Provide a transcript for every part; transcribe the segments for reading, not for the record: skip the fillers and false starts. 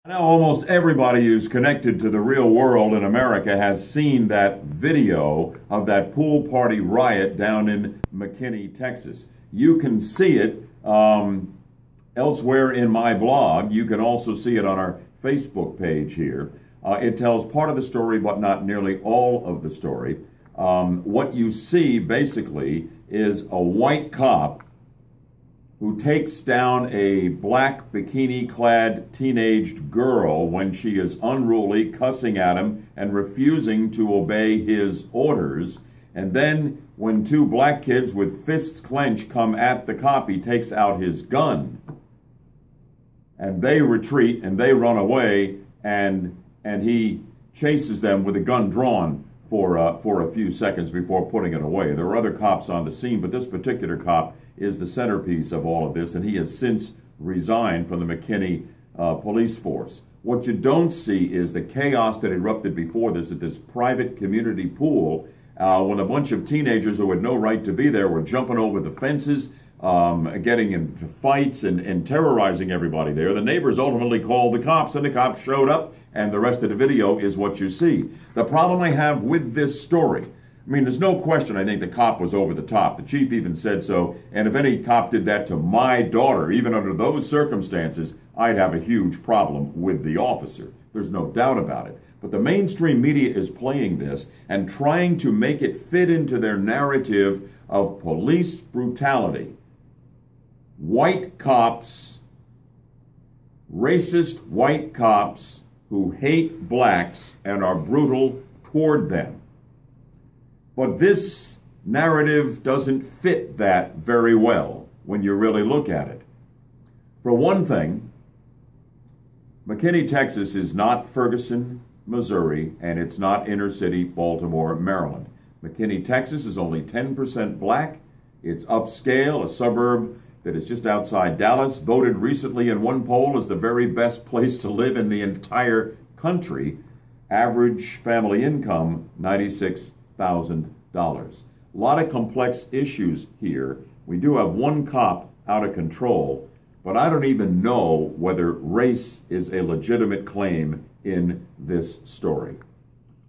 Now, almost everybody who's connected to the real world in America has seen that video of that pool party riot down in Mckinney, Texas. You can see it elsewhere in my blog. You can also see it on our Facebook page here. It tells part of the story, but not nearly all of the story. What you see, basically, is a white cop who takes down a black bikini-clad teenaged girl when she is unruly, cussing at him and refusing to obey his orders. And then when two black kids with fists clenched come at the cop, he takes out his gun. And they retreat and they run away, and he chases them with a gun drawn for a few seconds before putting it away. There were other cops on the scene, but this particular cop is the centerpiece of all of this, and he has since resigned from the McKinney police force. What you don't see is the chaos that erupted before this at this private community pool when a bunch of teenagers who had no right to be there were jumping over the fences, getting into fights and terrorizing everybody there. The neighbors ultimately called the cops, and the cops showed up, and the rest of the video is what you see. The problem I have with this story, I mean, there's no question I think the cop was over the top. The chief even said so, and if any cop did that to my daughter, even under those circumstances, I'd have a huge problem with the officer. There's no doubt about it. But the mainstream media is playing this and trying to make it fit into their narrative of police brutality. White cops, racist white cops who hate blacks and are brutal toward them. But this narrative doesn't fit that very well when you really look at it. For one thing, McKinney, Texas is not Ferguson, Missouri, and it's not inner city Baltimore, Maryland. McKinney, Texas is only 10% black. It's upscale, a suburb that is just outside Dallas, voted recently in one poll as the very best place to live in the entire country. Average family income, $96,000. A lot of complex issues here. We do have one cop out of control, but I don't even know whether race is a legitimate claim in this story.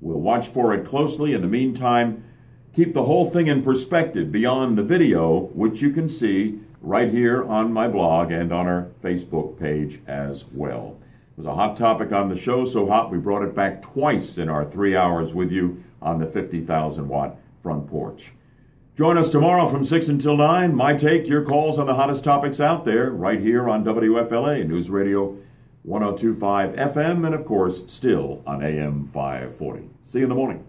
We'll watch for it closely. In the meantime, keep the whole thing in perspective beyond the video, which you can see right here on my blog and on our Facebook page as well. It was a hot topic on the show, so hot we brought it back twice in our 3 hours with you on the 50,000-watt front porch. Join us tomorrow from 6 until 9. My take, your calls on the hottest topics out there, right here on WFLA News Radio 102.5 FM, and of course, still on AM 540. See you in the morning.